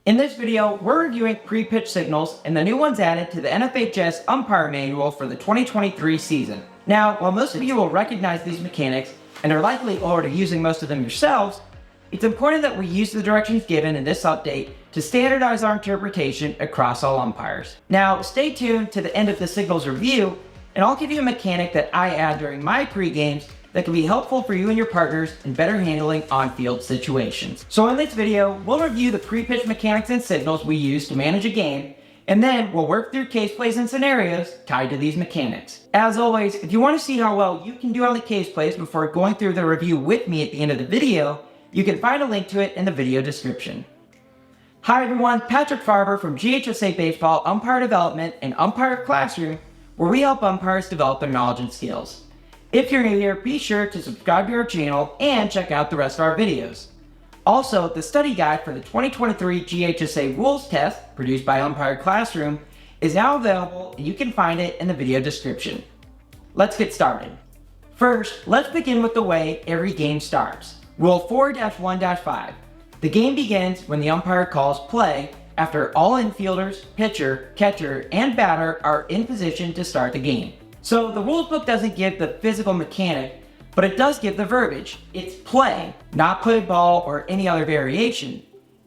In this video, we're reviewing pre-pitch signals and the new ones added to the NFHS Umpire Manual for the 2023 season. Now, while most of you will recognize these mechanics and are likely already using most of them yourselves, it's important that we use the directions given in this update to standardize our interpretation across all umpires. Now, stay tuned to the end of the signals review, and I'll give you a mechanic that I add during my pre-games that can be helpful for you and your partners in better handling on-field situations. So in this video, we'll review the pre-pitch mechanics and signals we use to manage a game, and then we'll work through case plays and scenarios tied to these mechanics. As always, if you want to see how well you can do on the case plays before going through the review with me at the end of the video, you can find a link to it in the video description. Hi everyone, Patrick Farber from GHSA Baseball Umpire Development and Umpire Classroom, where we help umpires develop their knowledge and skills. If you're new here, be sure to subscribe to our channel and check out the rest of our videos. Also, the study guide for the 2023 GHSA Rules Test, produced by Umpire Classroom, is now available and you can find it in the video description. Let's get started. First, let's begin with the way every game starts. Rule 4-1-5. The game begins when the umpire calls play after all infielders, pitcher, catcher, and batter are in position to start the game. So the rules book doesn't give the physical mechanic, but it does give the verbiage. It's play, not play ball or any other variation.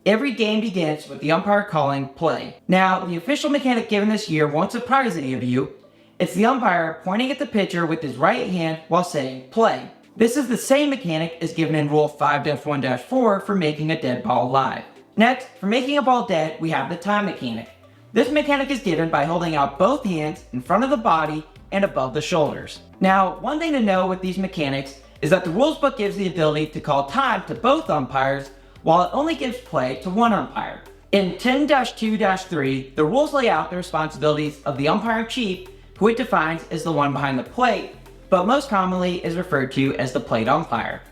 Every game begins with the umpire calling play. Now, the official mechanic given this year won't surprise any of you. It's the umpire pointing at the pitcher with his right hand while saying play. This is the same mechanic as given in Rule 5-1-4 for making a dead ball live. Next, for making a ball dead, we have the time mechanic. This mechanic is given by holding out both hands in front of the body and above the shoulders. Now, one thing to know with these mechanics is that the rules book gives the ability to call time to both umpires, while it only gives play to one umpire. In 10-2-3, the rules lay out the responsibilities of the umpire chief, who it defines as the one behind the plate, but most commonly is referred to as the plate umpire.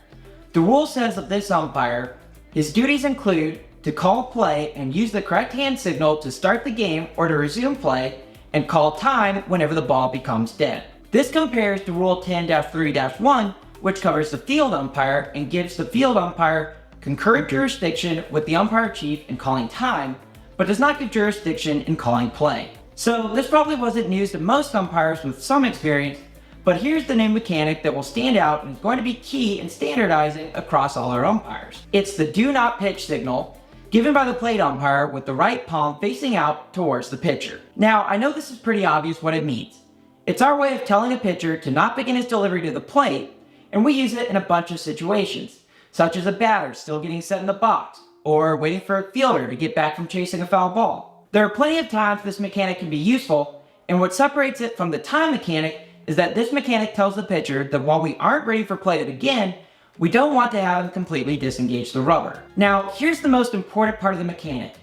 The rule says of this umpire, his duties include to call play and use the correct hand signal to start the game or to resume play, and call time whenever the ball becomes dead. This compares to Rule 10-3-1, which covers the field umpire and gives the field umpire concurrent jurisdiction with the umpire chief in calling time, but does not give jurisdiction in calling play. So this probably wasn't news to most umpires with some experience, but here's the new mechanic that will stand out and is going to be key in standardizing across all our umpires. It's the do not pitch signal, given by the plate umpire with the right palm facing out towards the pitcher. Now, I know this is pretty obvious what it means. It's our way of telling a pitcher to not begin his delivery to the plate, and we use it in a bunch of situations, such as a batter still getting set in the box, or waiting for a fielder to get back from chasing a foul ball. There are plenty of times this mechanic can be useful, and what separates it from the time mechanic is that this mechanic tells the pitcher that while we aren't ready for play to begin, we don't want to have him completely disengage the rubber. Now, here's the most important part of the mechanic.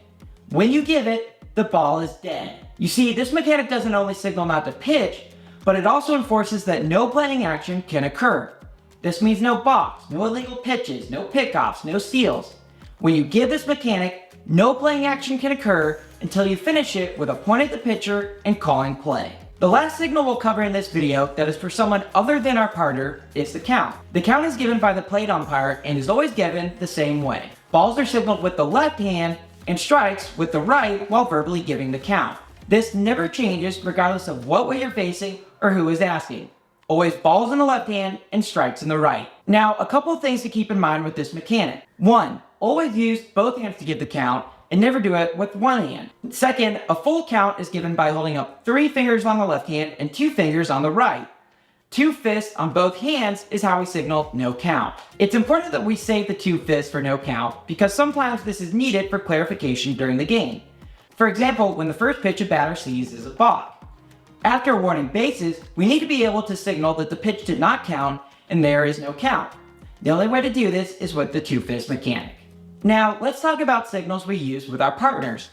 When you give it, the ball is dead. You see, this mechanic doesn't only signal not to pitch, but it also enforces that no playing action can occur. This means no balks, no illegal pitches, no pickoffs, no steals. When you give this mechanic, no playing action can occur until you finish it with a point at the pitcher and calling play. The last signal we'll cover in this video that is for someone other than our partner is the count. The count is given by the plate umpire and is always given the same way. Balls are signaled with the left hand and strikes with the right while verbally giving the count. This never changes regardless of what way you're facing or who is asking. Always balls in the left hand and strikes in the right. Now, a couple of things to keep in mind with this mechanic. 1. Always use both hands to give the count, and never do it with one hand. Second, a full count is given by holding up 3 fingers on the left hand and 2 fingers on the right. 2 fists on both hands is how we signal no count. It's important that we save the 2 fists for no count because sometimes this is needed for clarification during the game. For example, when the first pitch a batter sees is a balk. After awarding bases, we need to be able to signal that the pitch did not count and there is no count. The only way to do this is with the 2 fist mechanic. Now, let's talk about signals we use with our partners.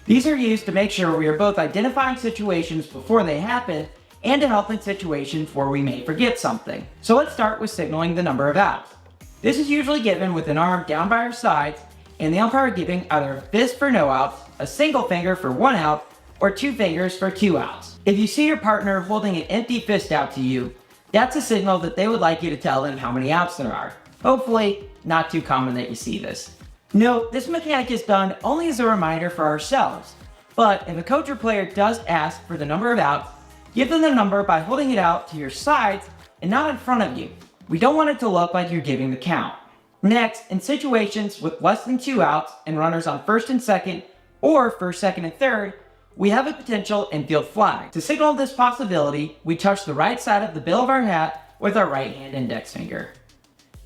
These are used to make sure we are both identifying situations before they happen and to help in situations where we may forget something. So let's start with signaling the number of outs. This is usually given with an arm down by our sides and the umpire giving either a fist for no outs, a single finger for 1 out, or 2 fingers for 2 outs. If you see your partner holding an empty fist out to you, that's a signal that they would like you to tell them how many outs there are. Hopefully, not too common that you see this. Note, this mechanic is done only as a reminder for ourselves, but if a coach or player does ask for the number of outs, give them the number by holding it out to your sides and not in front of you. We don't want it to look like you're giving the count. Next, in situations with less than 2 outs and runners on first and second, or first, second, and third, we have a potential infield flag. To signal this possibility, we touch the right side of the bill of our hat with our right hand index finger.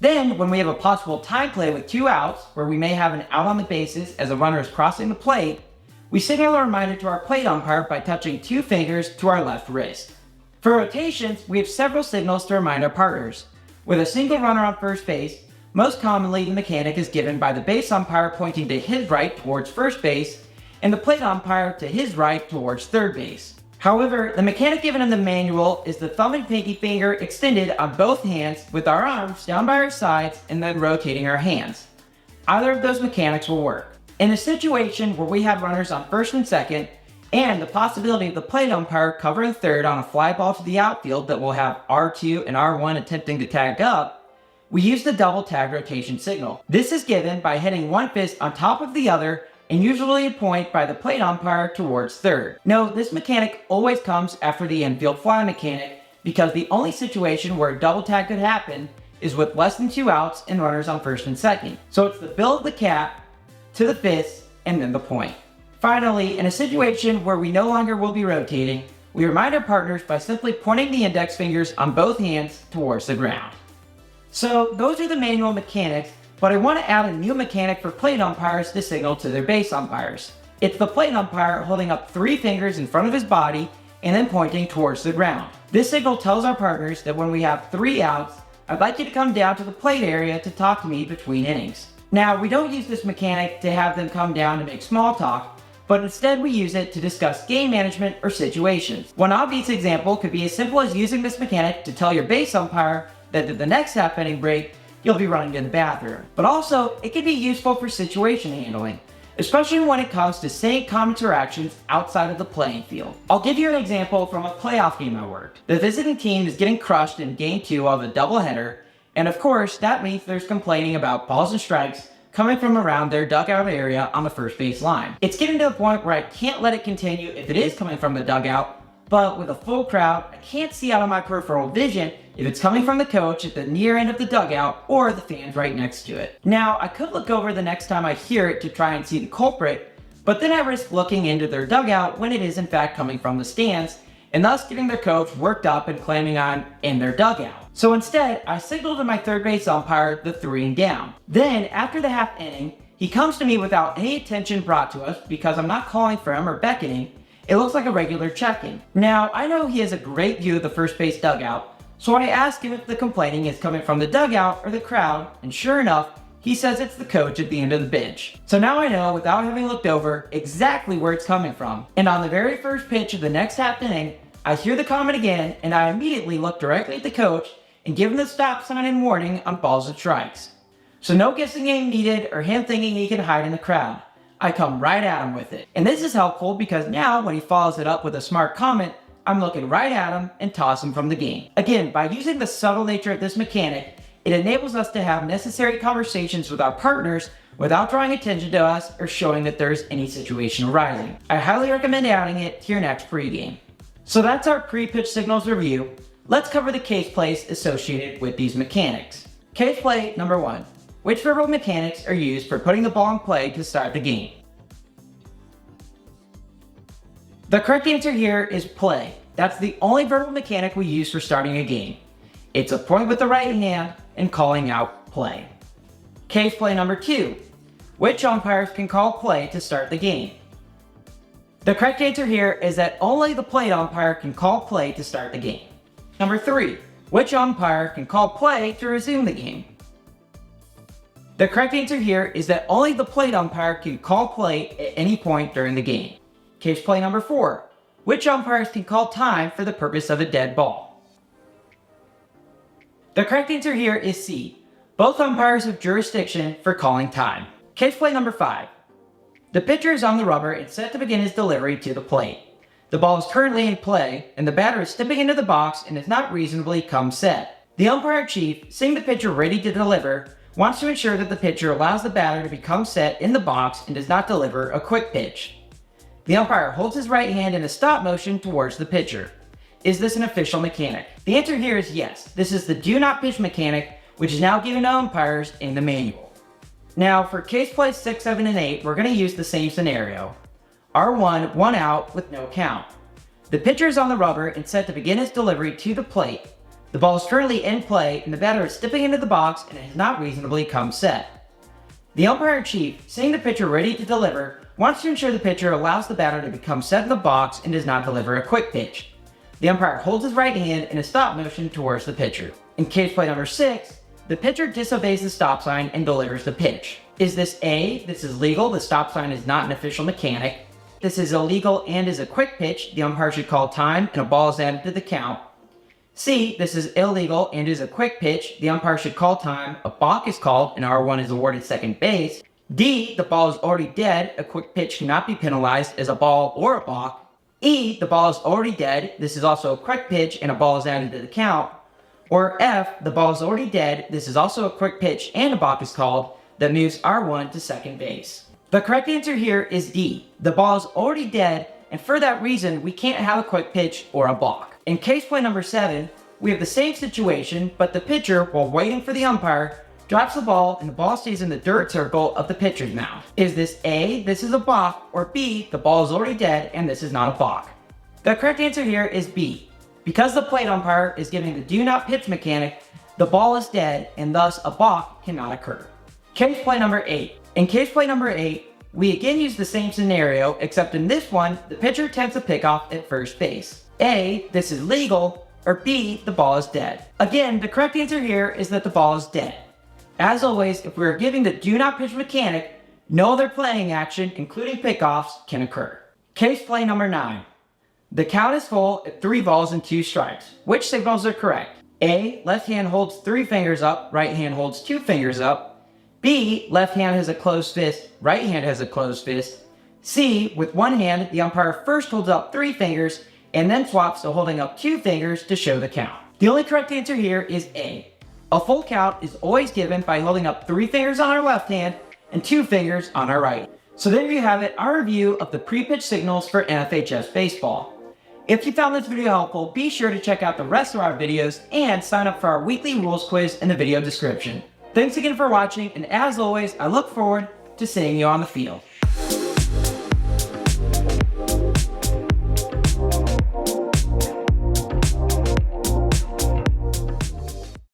Then, when we have a possible tie play with 2 outs, where we may have an out on the bases as a runner is crossing the plate, we signal a reminder to our plate umpire by touching 2 fingers to our left wrist. For rotations, we have several signals to remind our partners. With a single runner on first base, most commonly the mechanic is given by the base umpire pointing to his right towards first base, and the plate umpire to his right towards third base. However, the mechanic given in the manual is the thumb and pinky finger extended on both hands with our arms down by our sides and then rotating our hands. Either of those mechanics will work. In a situation where we have runners on first and second, and the possibility of the plate umpire covering third on a fly ball to the outfield that will have R2 and R1 attempting to tag up, we use the double tag rotation signal. This is given by hitting one fist on top of the other and usually a point by the plate umpire towards third. Note, this mechanic always comes after the infield fly mechanic because the only situation where a double tag could happen is with less than 2 outs and runners on first and second. So it's the bill of the cap to the fist and then the point. Finally, in a situation where we no longer will be rotating, we remind our partners by simply pointing the index fingers on both hands towards the ground. So those are the manual mechanics, but I want to add a new mechanic for plate umpires to signal to their base umpires. It's the plate umpire holding up 3 fingers in front of his body and then pointing towards the ground. This signal tells our partners that when we have 3 outs, I'd like you to come down to the plate area to talk to me between innings. Now, we don't use this mechanic to have them come down to make small talk, but instead we use it to discuss game management or situations. One obvious example could be as simple as using this mechanic to tell your base umpire that at the next half inning break, you'll be running to the bathroom. But also, it can be useful for situation handling, especially when it comes to saying calm interactions outside of the playing field. I'll give you an example from a playoff game I worked. The visiting team is getting crushed in Game 2 of a doubleheader, and of course, that means there's complaining about balls and strikes coming from around their dugout area on the first base line. It's getting to a point where I can't let it continue if it is coming from the dugout, but with a full crowd, I can't see out of my peripheral vision if it's coming from the coach at the near end of the dugout or the fans right next to it. Now, I could look over the next time I hear it to try and see the culprit, but then I risk looking into their dugout when it is in fact coming from the stands, and thus getting their coach worked up and claiming I'm in their dugout. So instead, I signal to my third base umpire the 3 and down. Then, after the half inning, he comes to me without any attention brought to us because I'm not calling for him or beckoning. It looks like a regular check-in. Now, I know he has a great view of the first base dugout, so I ask him if the complaining is coming from the dugout or the crowd, and sure enough, he says it's the coach at the end of the bench. So now I know, without having looked over, exactly where it's coming from. And on the very first pitch of the next half inning, I hear the comment again, and I immediately look directly at the coach and give him the stop sign and warning on balls and strikes. So no guessing game needed or him thinking he can hide in the crowd. I come right at him with it. And this is helpful because now when he follows it up with a smart comment, I'm looking right at him and toss him from the game. Again, by using the subtle nature of this mechanic, it enables us to have necessary conversations with our partners without drawing attention to us or showing that there's any situation arising. I highly recommend adding it to your next pregame. So that's our pre-pitch signals review. Let's cover the case plays associated with these mechanics. Case play number 1. Which verbal mechanics are used for putting the ball in play to start the game? The correct answer here is play. That's the only verbal mechanic we use for starting a game. It's a point with the right hand and calling out play. Case play number 2. Which umpires can call play to start the game? The correct answer here is that only the plate umpire can call play to start the game. Number 3. Which umpire can call play to resume the game? The correct answer here is that only the plate umpire can call play at any point during the game. Case play number 4. Which umpires can call time for the purpose of a dead ball? The correct answer here is C. Both umpires have jurisdiction for calling time. Case play number 5. The pitcher is on the rubber and set to begin his delivery to the plate. The ball is currently in play, and the batter is stepping into the box and is not reasonably come set. The umpire chief, seeing the pitcher ready to deliver, wants to ensure that the pitcher allows the batter to become set in the box and does not deliver a quick pitch. The umpire holds his right hand in a stop motion towards the pitcher. Is this an official mechanic? The answer here is yes. This is the do not pitch mechanic, which is now given to umpires in the manual. Now for case plays 6, 7, and 8, we're going to use the same scenario. R1, 1 out with no count. The pitcher is on the rubber and set to begin his delivery to the plate. The ball is currently in play and the batter is stepping into the box and has not reasonably come set. The umpire-in-chief, seeing the pitcher ready to deliver, wants to ensure the pitcher allows the batter to become set in the box and does not deliver a quick pitch. The umpire holds his right hand in a stop motion towards the pitcher. In case play number 6, the pitcher disobeys the stop sign and delivers the pitch. Is this A, this is legal, the stop sign is not an official mechanic. This is illegal and is a quick pitch, the umpire should call time and a ball is added to the count. C, this is illegal and is a quick pitch, the umpire should call time, a balk is called, and R1 is awarded second base. D, the ball is already dead, a quick pitch cannot be penalized as a ball or a balk. E, the ball is already dead, this is also a quick pitch and a ball is added to the count. Or F, the ball is already dead, this is also a quick pitch and a balk is called, that moves R1 to second base. The correct answer here is D. The ball is already dead, and for that reason, we can't have a quick pitch or a balk. In case play number 7, we have the same situation, but the pitcher, while waiting for the umpire, drops the ball and the ball stays in the dirt circle of the pitcher's mouth. Is this A, this is a balk, or B, the ball is already dead and this is not a balk? The correct answer here is B. Because the plate umpire is giving the do not pitch mechanic, the ball is dead and thus a balk cannot occur. Case play number 8. In case play number 8, we again use the same scenario, except in this one, the pitcher attempts a pickoff at first base. A, this is legal, or B, the ball is dead. Again, the correct answer here is that the ball is dead. As always, if we are giving the do not pitch mechanic, no other playing action, including pickoffs, can occur. Case play number 9. The count is full at 3 balls and 2 strikes. Which signals are correct? A, left hand holds 3 fingers up, right hand holds 2 fingers up. B, left hand has a closed fist, right hand has a closed fist. C, with one hand, the umpire first holds up 3 fingers and then swaps to holding up 2 fingers to show the count. The only correct answer here is A. A full count is always given by holding up 3 fingers on our left hand and 2 fingers on our right. So there you have it, our review of the pre-pitch signals for NFHS baseball. If you found this video helpful, be sure to check out the rest of our videos and sign up for our weekly rules quiz in the video description. Thanks again for watching, and as always, I look forward to seeing you on the field.